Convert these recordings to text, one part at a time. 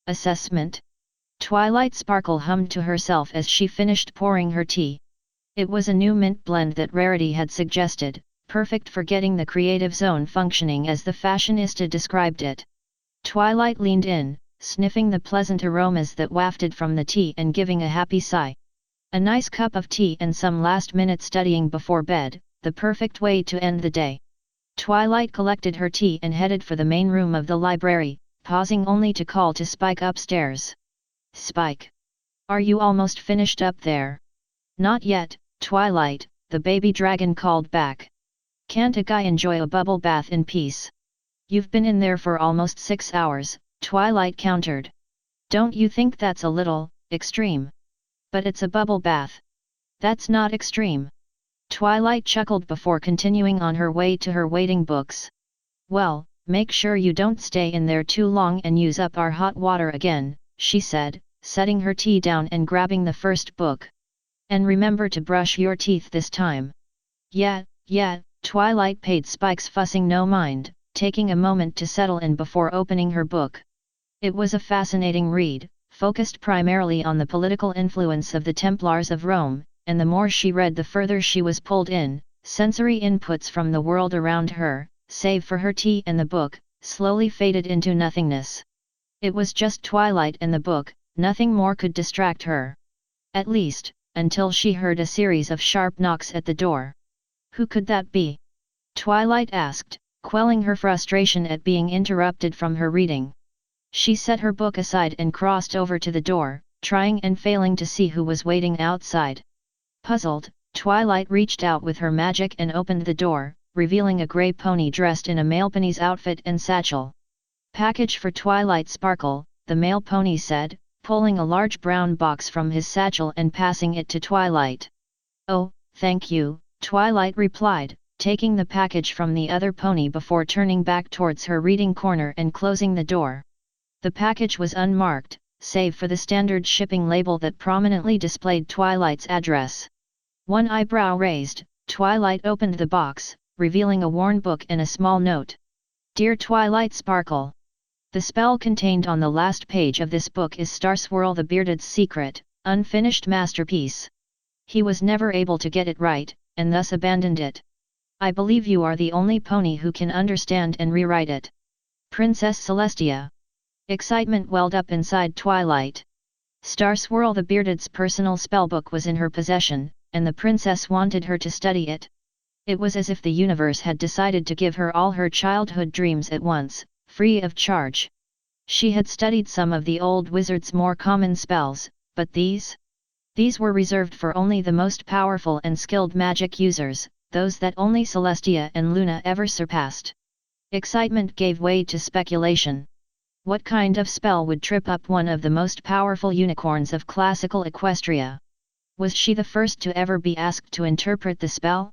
Assessment. Twilight Sparkle hummed to herself as she finished pouring her tea. It was a new mint blend that Rarity had suggested, perfect for getting the creative zone functioning as the fashionista described it. Twilight leaned in, sniffing the pleasant aromas that wafted from the tea and giving a happy sigh. A nice cup of tea and some last-minute studying before bed, the perfect way to end the day. Twilight collected her tea and headed for the main room of the library, pausing only to call to Spike upstairs. "Spike! Are you almost finished up there?" "Not yet, Twilight," the baby dragon called back. "Can't a guy enjoy a bubble bath in peace?" "You've been in there for almost 6 hours, Twilight countered. "Don't you think that's a little extreme?" "But it's a bubble bath. That's not extreme." Twilight chuckled before continuing on her way to her waiting books. "Well, make sure you don't stay in there too long and use up our hot water again," she said, setting her tea down and grabbing the first book. "And remember to brush your teeth this time." Yeah, Twilight paid Spike's fussing no mind, taking a moment to settle in before opening her book. It was a fascinating read, focused primarily on the political influence of the Templars of Rome, and the more she read the further she was pulled in. Sensory inputs from the world around her, save for her tea and the book, slowly faded into nothingness. It was just Twilight and the book, nothing more could distract her. At least, until she heard a series of sharp knocks at the door. "Who could that be?" Twilight asked, quelling her frustration at being interrupted from her reading. She set her book aside and crossed over to the door, trying and failing to see who was waiting outside. Puzzled, Twilight reached out with her magic and opened the door, revealing a grey pony dressed in a male pony's outfit and satchel. "Package for Twilight Sparkle," the male pony said, pulling a large brown box from his satchel and passing it to Twilight. "Oh, thank you," Twilight replied, taking the package from the other pony before turning back towards her reading corner and closing the door. The package was unmarked, save for the standard shipping label that prominently displayed Twilight's address. One eyebrow raised, Twilight opened the box, revealing a worn book and a small note. "Dear Twilight Sparkle. The spell contained on the last page of this book is Starswirl the Bearded's secret, unfinished masterpiece. He was never able to get it right, and thus abandoned it. I believe you are the only pony who can understand and rewrite it. Princess Celestia." Excitement welled up inside Twilight. Starswirl the Bearded's personal spellbook was in her possession, and the princess wanted her to study it. It was as if the universe had decided to give her all her childhood dreams at once, free of charge. She had studied some of the old wizard's more common spells, but these were reserved for only the most powerful and skilled magic users, those that only Celestia and Luna ever surpassed. Excitement gave way to speculation. What kind of spell would trip up one of the most powerful unicorns of classical Equestria? Was she the first to ever be asked to interpret the spell?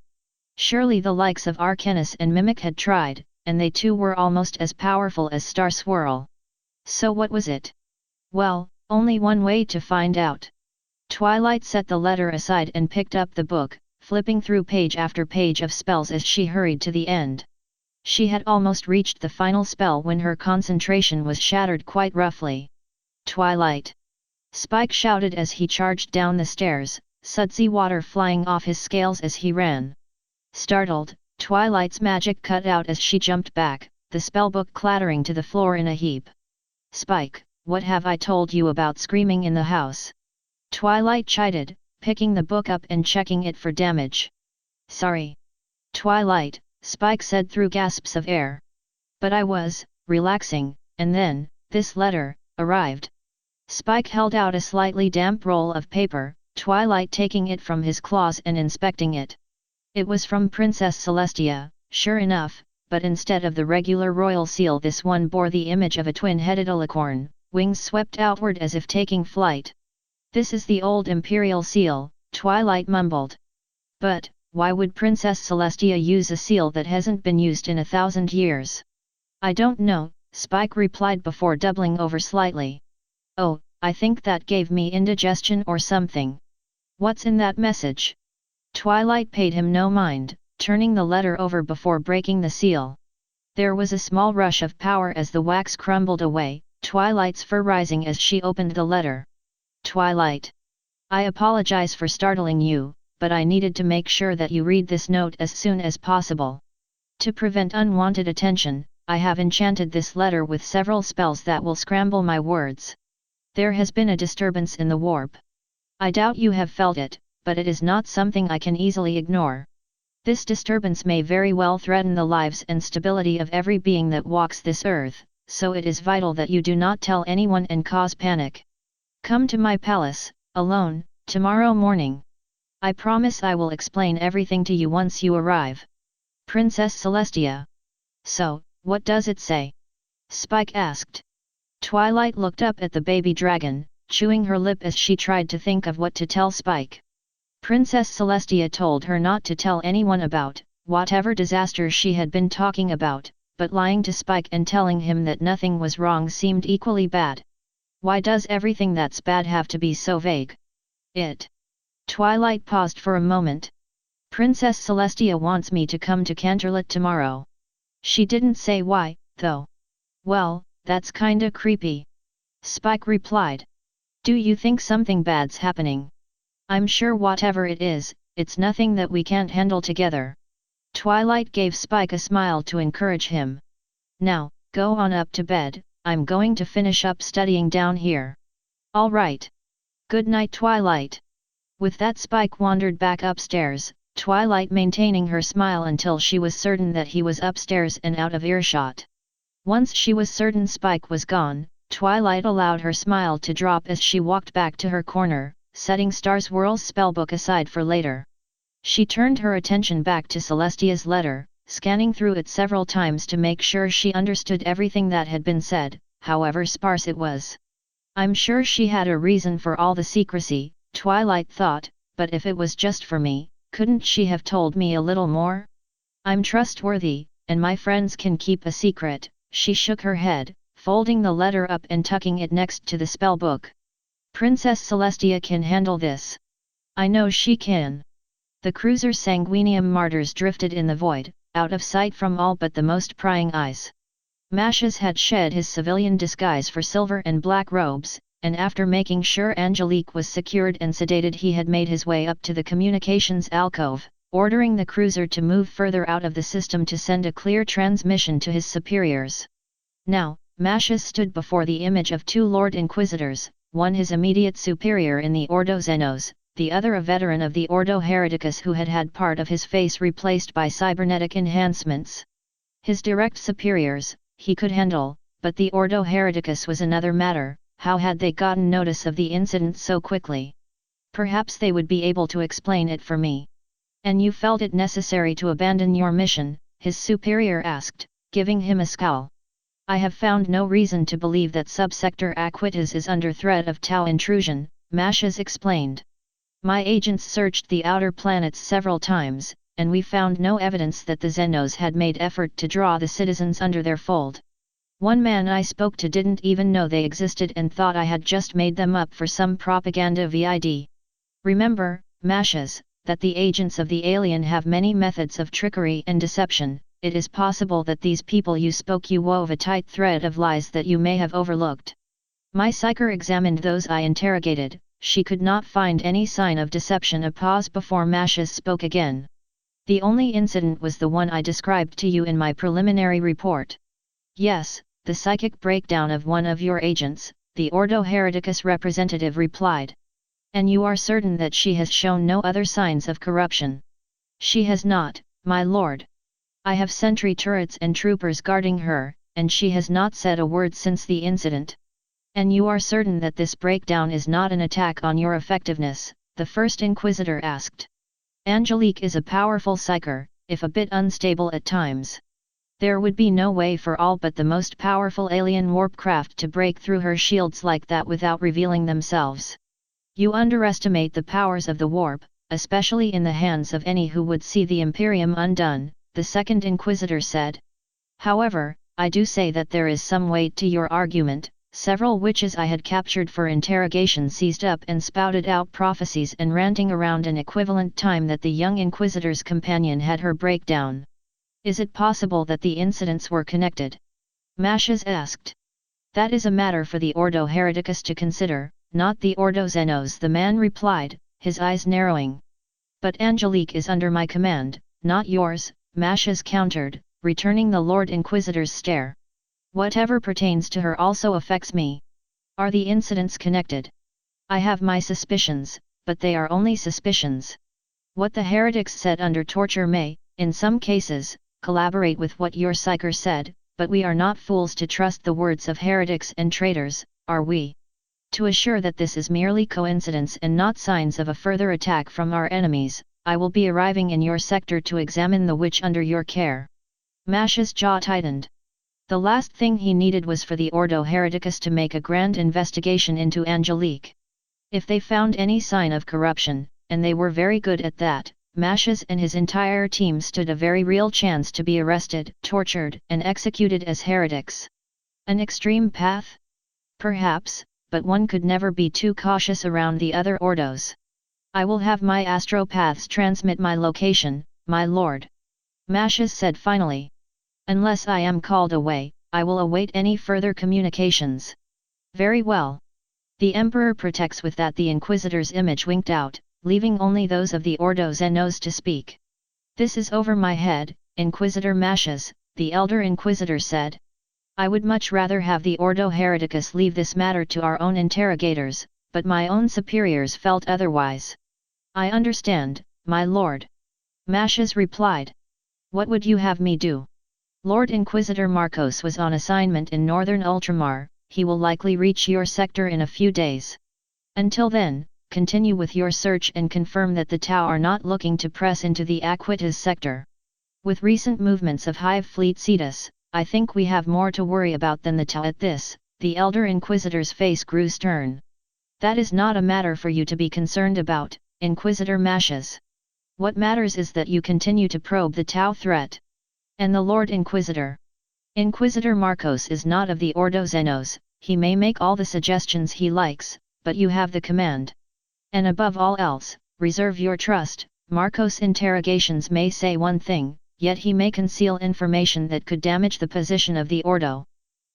Surely the likes of Arcanus and Mimic had tried, and they too were almost as powerful as Starswirl. So what was it? Well, only one way to find out. Twilight set the letter aside and picked up the book, flipping through page after page of spells as she hurried to the end. She had almost reached the final spell when her concentration was shattered quite roughly. "Twilight!" Spike shouted as he charged down the stairs, sudsy water flying off his scales as he ran. Startled, Twilight's magic cut out as she jumped back, the spellbook clattering to the floor in a heap. "Spike, what have I told you about screaming in the house?" Twilight chided, picking the book up and checking it for damage. "Sorry, Twilight," Spike said through gasps of air. "But I was relaxing, and then this letter arrived." Spike held out a slightly damp roll of paper, Twilight taking it from his claws and inspecting it. It was from Princess Celestia, sure enough, but instead of the regular royal seal this one bore the image of a twin-headed alicorn, wings swept outward as if taking flight. "This is the old imperial seal," Twilight mumbled. "But why would Princess Celestia use a seal that hasn't been used in 1,000 years?" "I don't know," Spike replied before doubling over slightly. "Oh, I think that gave me indigestion or something. What's in that message?" Twilight paid him no mind, turning the letter over before breaking the seal. There was a small rush of power as the wax crumbled away, Twilight's fur rising as she opened the letter. Twilight. I apologize for startling you, but I needed to make sure that you read this note as soon as possible. To prevent unwanted attention, I have enchanted this letter with several spells that will scramble my words. There has been a disturbance in the warp. I doubt you have felt it, but it is not something I can easily ignore. This disturbance may very well threaten the lives and stability of every being that walks this earth, so it is vital that you do not tell anyone and cause panic. Come to my palace, alone, tomorrow morning. I promise I will explain everything to you once you arrive. Princess Celestia. So, what does it say? Spike asked. Twilight looked up at the baby dragon, chewing her lip as she tried to think of what to tell Spike. Princess Celestia told her not to tell anyone about whatever disaster she had been talking about, but lying to Spike and telling him that nothing was wrong seemed equally bad. Why does everything that's bad have to be so vague? Twilight paused for a moment. Princess Celestia wants me to come to Canterlot tomorrow. She didn't say why, though. Well, that's kinda creepy. Spike replied. Do you think something bad's happening? I'm sure whatever it is, it's nothing that we can't handle together. Twilight gave Spike a smile to encourage him. Now, go on up to bed, I'm going to finish up studying down here. All right. Good night, Twilight. With that, Spike wandered back upstairs, Twilight maintaining her smile until she was certain that he was upstairs and out of earshot. Once she was certain Spike was gone, Twilight allowed her smile to drop as she walked back to her corner, setting Star's Whirl's spellbook aside for later. She turned her attention back to Celestia's letter, scanning through it several times to make sure she understood everything that had been said, however sparse it was. I'm sure she had a reason for all the secrecy, Twilight thought, but if it was just for me, couldn't she have told me a little more? I'm trustworthy, and my friends can keep a secret. She shook her head, folding the letter up and tucking it next to the spellbook. Princess Celestia can handle this. I know she can. The cruiser Sanguinium Martyrs drifted in the void, out of sight from all but the most prying eyes. Mashes had shed his civilian disguise for silver and black robes, and after making sure Angelique was secured and sedated, he had made his way up to the communications alcove, ordering the cruiser to move further out of the system to send a clear transmission to his superiors. Now, Mashes stood before the image of two Lord Inquisitors, one his immediate superior in the Ordo Xenos, the other a veteran of the Ordo Hereticus who had had part of his face replaced by cybernetic enhancements. His direct superiors, he could handle, but the Ordo Hereticus was another matter. How had they gotten notice of the incident so quickly? Perhaps they would be able to explain it for me. And you felt it necessary to abandon your mission, his superior asked, giving him a scowl. I have found no reason to believe that Subsector Aquitas is under threat of Tau intrusion, Mashes explained. My agents searched the outer planets several times, and we found no evidence that the Xenos had made effort to draw the citizens under their fold. One man I spoke to didn't even know they existed and thought I had just made them up for some propaganda vid. Remember, Mashes, that the agents of the alien have many methods of trickery and deception. It is possible that these people you wove a tight thread of lies that you may have overlooked. My psyker examined those I interrogated. She could not find any sign of deception. A pause before Mashes spoke again. The only incident was the one I described to you in my preliminary report. Yes, the psychic breakdown of one of your agents, the Ordo Hereticus representative replied. And you are certain that she has shown no other signs of corruption? She has not, my lord. I have sentry turrets and troopers guarding her, and she has not said a word since the incident. And you are certain that this breakdown is not an attack on your effectiveness? The first Inquisitor asked. Angelique is a powerful psyker, if a bit unstable at times. There would be no way for all but the most powerful alien warpcraft to break through her shields like that without revealing themselves. You underestimate the powers of the warp, especially in the hands of any who would see the Imperium undone, the second Inquisitor said. However, I do say that there is some weight to your argument. Several witches I had captured for interrogation seized up and spouted out prophecies and ranting around an equivalent time that the young Inquisitor's companion had her breakdown. Is it possible that the incidents were connected? Mashes asked. That is a matter for the Ordo Hereticus to consider, not the Ordo Zenos, the man replied, his eyes narrowing. But Angelique is under my command, not yours, Mashes countered, returning the Lord Inquisitor's stare. Whatever pertains to her also affects me. Are the incidents connected? I have my suspicions, but they are only suspicions. What the heretics said under torture may, in some cases, collaborate with what your psyker said, but we are not fools to trust the words of heretics and traitors, are we? To assure that this is merely coincidence and not signs of a further attack from our enemies, I will be arriving in your sector to examine the witch under your care. Mash's jaw tightened. The last thing he needed was for the Ordo Hereticus to make a grand investigation into Angelique. If they found any sign of corruption, and they were very good at that, Mashes and his entire team stood a very real chance to be arrested, tortured, and executed as heretics. An extreme path? Perhaps, but one could never be too cautious around the other Ordos. I will have my astropaths transmit my location, my lord. Mashes said finally. Unless I am called away, I will await any further communications. Very well. The Emperor protects. With that the Inquisitor's image winked out, leaving only those of the Ordo Zenos to speak. This is over my head, Inquisitor Mashes, the Elder Inquisitor said. I would much rather have the Ordo Hereticus leave this matter to our own interrogators, but my own superiors felt otherwise. I understand, my lord. Mashes replied. What would you have me do? Lord Inquisitor Marcos was on assignment in northern Ultramar. He will likely reach your sector in a few days. Until then, continue with your search and confirm that the Tau are not looking to press into the Aquitas sector. With recent movements of Hive Fleet Cetus, I think we have more to worry about than the Tau. At this, the Elder Inquisitor's face grew stern. That is not a matter for you to be concerned about, Inquisitor Mashes. What matters is that you continue to probe the Tau threat. And the Lord Inquisitor. Inquisitor Marcos is not of the Ordo Zenos. He may make all the suggestions he likes, but you have the command. And above all else, reserve your trust. Marcos' interrogations may say one thing, yet he may conceal information that could damage the position of the Ordo.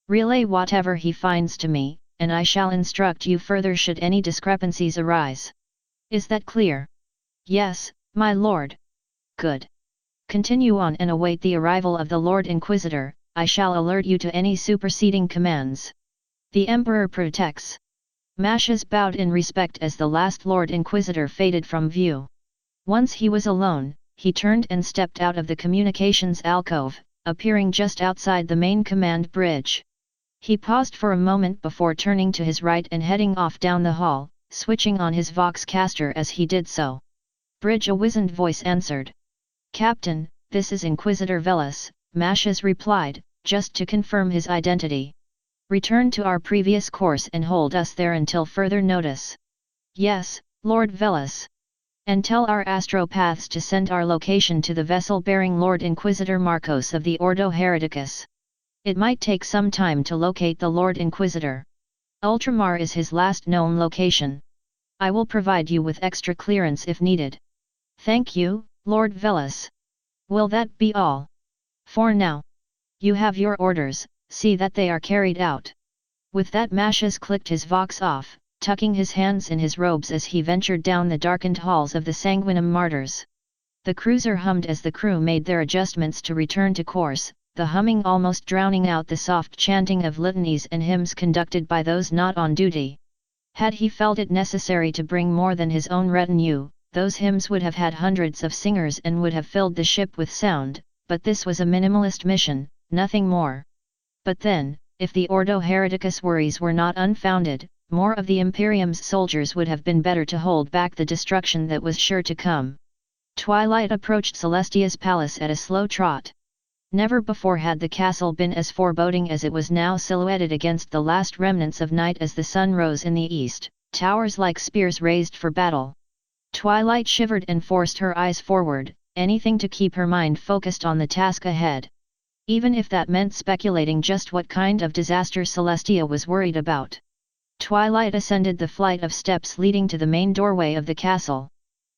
Relay whatever he finds to me, and I shall instruct you further should any discrepancies arise. Is that clear? Yes, my lord. Good. Continue on and await the arrival of the Lord Inquisitor. I shall alert you to any superseding commands. The Emperor protects. Mashes bowed in respect as the last Lord Inquisitor faded from view. Once he was alone, he turned and stepped out of the communications alcove, appearing just outside the main command bridge. He paused for a moment before turning to his right and heading off down the hall, switching on his Voxcaster as he did so. Bridge, a wizened voice answered. Captain, this is Inquisitor Velas, Mashes replied, just to confirm his identity. Return to our previous course and hold us there until further notice. Yes, Lord Velas. And tell our astropaths to send our location to the vessel bearing Lord Inquisitor Marcos of the Ordo Hereticus. It might take some time to locate the Lord Inquisitor. Ultramar is his last known location. I will provide you with extra clearance if needed. Thank you, Lord Velas. Will that be all? For now. You have your orders, see that they are carried out. With that Mashes clicked his Vox off, tucking his hands in his robes as he ventured down the darkened halls of the Sanguinum Martyrs. The cruiser hummed as the crew made their adjustments to return to course, the humming almost drowning out the soft chanting of litanies and hymns conducted by those not on duty. Had he felt it necessary to bring more than his own retinue, those hymns would have had hundreds of singers and would have filled the ship with sound, but this was a minimalist mission, nothing more. But then, if the Ordo Hereticus worries were not unfounded, more of the Imperium's soldiers would have been better to hold back the destruction that was sure to come. Twilight approached Celestia's palace at a slow trot. Never before had the castle been as foreboding as it was now, silhouetted against the last remnants of night as the sun rose in the east, towers like spears raised for battle. Twilight shivered and forced her eyes forward, anything to keep her mind focused on the task ahead. Even if that meant speculating just what kind of disaster Celestia was worried about. Twilight ascended the flight of steps leading to the main doorway of the castle.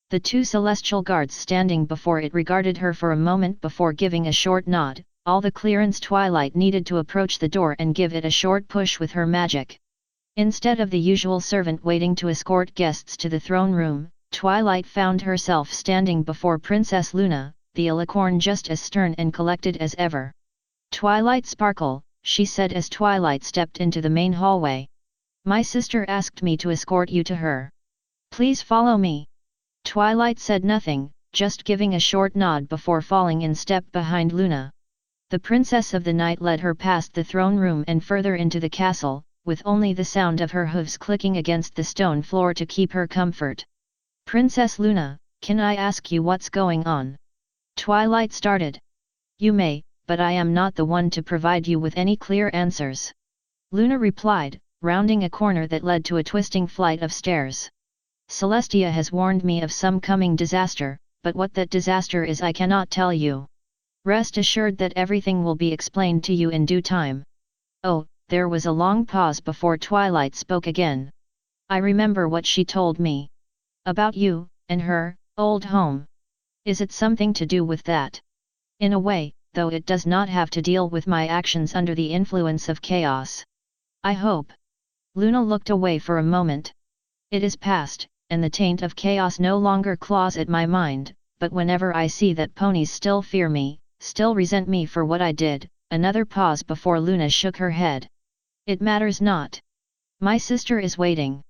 The two celestial guards standing before it regarded her for a moment before giving a short nod, all the clearance Twilight needed to approach the door and give it a short push with her magic. Instead of the usual servant waiting to escort guests to the throne room, Twilight found herself standing before Princess Luna, the alicorn just as stern and collected as ever. "Twilight Sparkle," she said as Twilight stepped into the main hallway. "My sister asked me to escort you to her. Please follow me." Twilight said nothing, just giving a short nod before falling in step behind Luna. The Princess of the Night led her past the throne room and further into the castle, with only the sound of her hooves clicking against the stone floor to keep her comfort. "Princess Luna, can I ask you what's going on?" Twilight started. "You may, but I am not the one to provide you with any clear answers," Luna replied, rounding a corner that led to a twisting flight of stairs. "Celestia has warned me of some coming disaster, but what that disaster is I cannot tell you. Rest assured that everything will be explained to you in due time." "Oh," there was a long pause before Twilight spoke again. "I remember what she told me. About you, and her, old home. Is it something to do with that?" "In a way, though it does not have to deal with my actions under the influence of chaos. I hope." Luna looked away for a moment. "It is past, and the taint of chaos no longer claws at my mind, but whenever I see that ponies still fear me, still resent me for what I did." Another pause before Luna shook her head. "It matters not. My sister is waiting."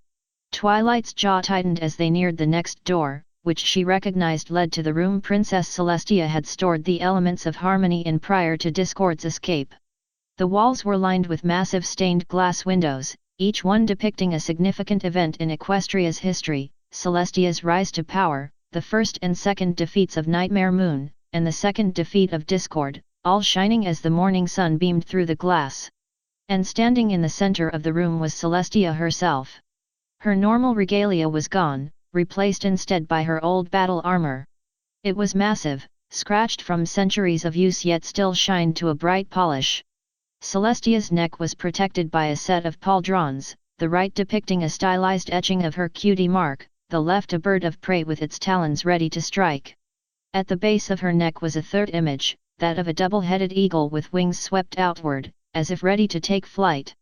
Twilight's jaw tightened as they neared the next door, which she recognized led to the room Princess Celestia had stored the elements of harmony in prior to Discord's escape. The walls were lined with massive stained glass windows, each one depicting a significant event in Equestria's history: Celestia's rise to power, the first and second defeats of Nightmare Moon, and the second defeat of Discord, all shining as the morning sun beamed through the glass. And standing in the center of the room was Celestia herself. Her normal regalia was gone, replaced instead by her old battle armor. It was massive, scratched from centuries of use yet still shined to a bright polish. Celestia's neck was protected by a set of pauldrons, the right depicting a stylized etching of her cutie mark, the left a bird of prey with its talons ready to strike. At the base of her neck was a third image, that of a double-headed eagle with wings swept outward, as if ready to take flight.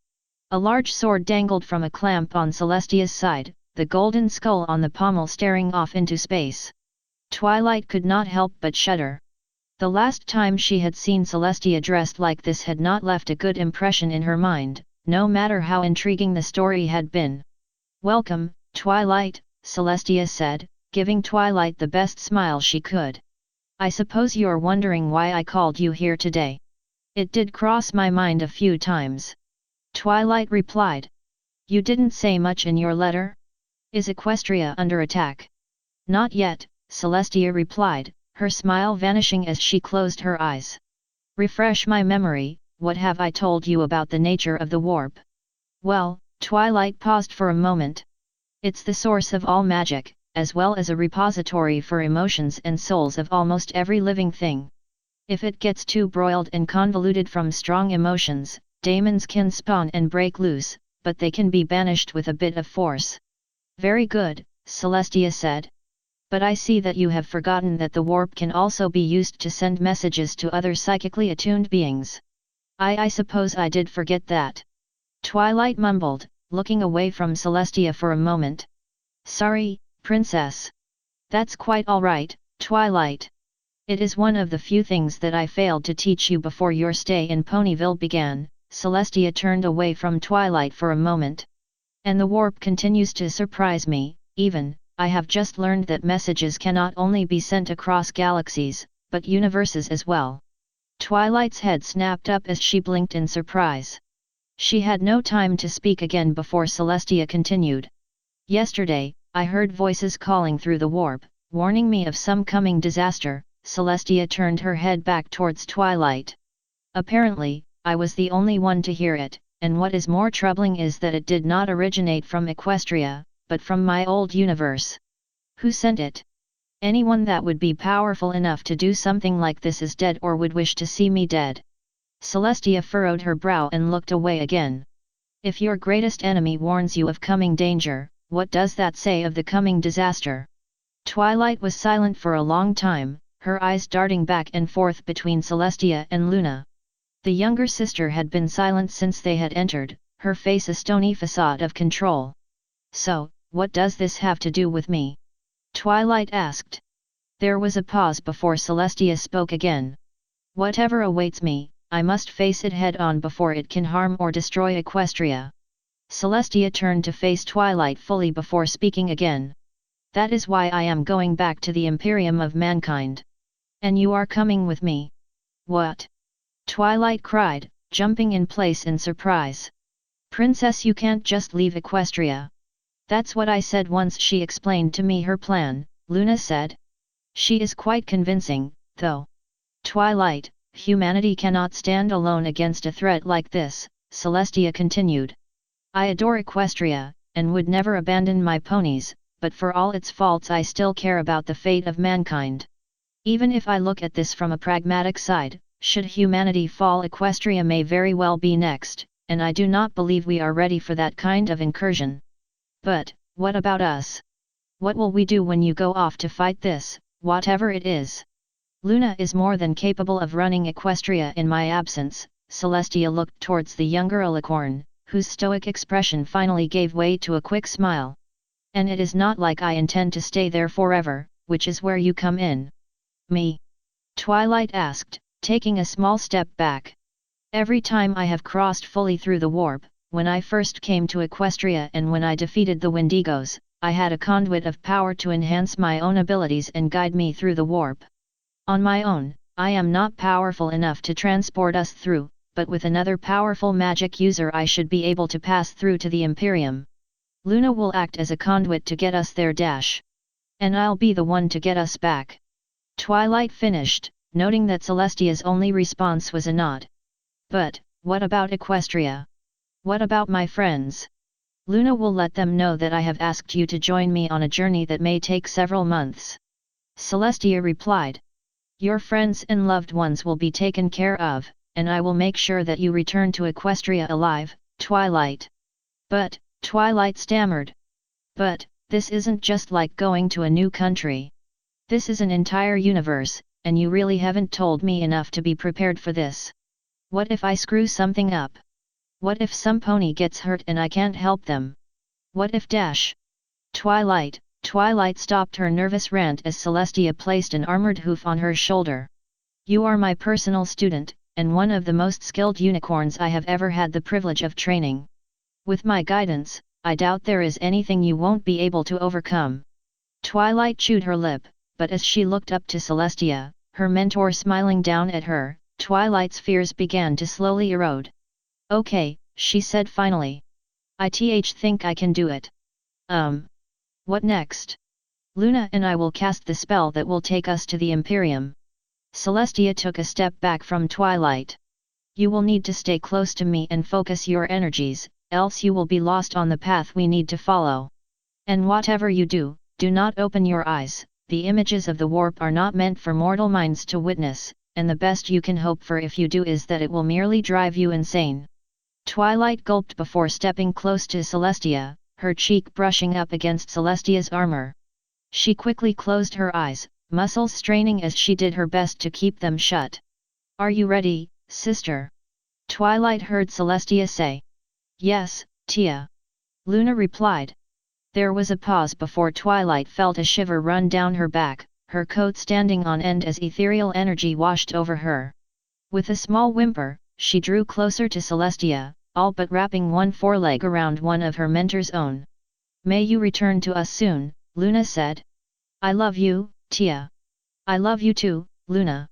A large sword dangled from a clamp on Celestia's side, the golden skull on the pommel staring off into space. Twilight could not help but shudder. The last time she had seen Celestia dressed like this had not left a good impression in her mind, no matter how intriguing the story had been. "Welcome, Twilight," Celestia said, giving Twilight the best smile she could. "I suppose you're wondering why I called you here today. It did cross my mind a few times." Twilight replied. "You didn't say much in your letter? Is Equestria under attack?" "Not yet," Celestia replied, her smile vanishing as she closed her eyes. "Refresh my memory, what have I told you about the nature of the warp?" "Well," Twilight paused for a moment. "It's the source of all magic, as well as a repository for emotions and souls of almost every living thing. If it gets too broiled and convoluted from strong emotions, demons can spawn and break loose, but they can be banished with a bit of force." "Very good," Celestia said. "But I see that you have forgotten that the warp can also be used to send messages to other psychically attuned beings." I suppose I did forget that," Twilight mumbled, looking away from Celestia for a moment. "Sorry, Princess." "That's quite all right, Twilight. It is one of the few things that I failed to teach you before your stay in Ponyville began." Celestia turned away from Twilight for a moment. "And the warp continues to surprise me, even. I have just learned that messages cannot only be sent across galaxies, but universes as well." Twilight's head snapped up as she blinked in surprise. She had no time to speak again before Celestia continued. "Yesterday, I heard voices calling through the warp, warning me of some coming disaster." Celestia turned her head back towards Twilight. "Apparently, I was the only one to hear it, and what is more troubling is that it did not originate from Equestria, but from my old universe. Who sent it? Anyone that would be powerful enough to do something like this is dead or would wish to see me dead." Celestia furrowed her brow and looked away again. "If your greatest enemy warns you of coming danger, what does that say of the coming disaster?" Twilight was silent for a long time, her eyes darting back and forth between Celestia and Luna. The younger sister had been silent since they had entered, her face a stony facade of control. So, what does this have to do with me? Twilight asked. There was a pause before Celestia spoke again. Whatever awaits me, I must face it head-on before it can harm or destroy Equestria. Celestia turned to face Twilight fully before speaking again. That is why I am going back to the Imperium of Mankind. And you are coming with me. What? Twilight cried, jumping in place in surprise. Princess, you can't just leave Equestria. That's what I said once she explained to me her plan, Luna said. She is quite convincing, though. Twilight, humanity cannot stand alone against a threat like this, Celestia continued. I adore Equestria, and would never abandon my ponies, but for all its faults I still care about the fate of mankind. Even if I look at this from a pragmatic side, should humanity fall, Equestria may very well be next, and I do not believe we are ready for that kind of incursion. But, what about us? What will we do when you go off to fight this, whatever it is? Luna is more than capable of running Equestria in my absence. Celestia looked towards the younger Alicorn, whose stoic expression finally gave way to a quick smile. And it is not like I intend to stay there forever, which is where you come in. Me? Twilight asked, taking a small step back. Every time I have crossed fully through the warp, when I first came to Equestria and when I defeated the Wendigos, I had a conduit of power to enhance my own abilities and guide me through the warp. On my own, I am not powerful enough to transport us through, but with another powerful magic user I should be able to pass through to the Imperium. Luna will act as a conduit to get us there. And I'll be the one to get us back. Twilight finished, noting that Celestia's only response was a nod. But, what about Equestria? What about my friends? Luna will let them know that I have asked you to join me on a journey that may take several months. Celestia replied. Your friends and loved ones will be taken care of, and I will make sure that you return to Equestria alive, Twilight. But, Twilight stammered. But, this isn't just like going to a new country. This is an entire universe, and you really haven't told me enough to be prepared for this. What if I screw something up? What if some pony gets hurt and I can't help them? What if Twilight stopped her nervous rant as Celestia placed an armored hoof on her shoulder. You are my personal student, and one of the most skilled unicorns I have ever had the privilege of training. With my guidance, I doubt there is anything you won't be able to overcome. Twilight chewed her lip, but as she looked up to Celestia, her mentor smiling down at her, Twilight's fears began to slowly erode. Okay, she said finally. I think I can do it. What next? Luna and I will cast the spell that will take us to the Imperium. Celestia took a step back from Twilight. You will need to stay close to me and focus your energies, else you will be lost on the path we need to follow. And whatever you do, do not open your eyes. The images of the warp are not meant for mortal minds to witness, and the best you can hope for if you do is that it will merely drive you insane. Twilight gulped before stepping close to Celestia, her cheek brushing up against Celestia's armor. She quickly closed her eyes, muscles straining as she did her best to keep them shut. Are you ready, sister? Twilight heard Celestia say. Yes, Tia. Luna replied. There was a pause before Twilight felt a shiver run down her back, her coat standing on end as ethereal energy washed over her. With a small whimper, she drew closer to Celestia, all but wrapping one foreleg around one of her mentor's own. May you return to us soon, Luna said. I love you, Tia. I love you too, Luna.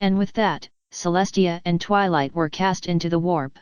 And with that, Celestia and Twilight were cast into the warp.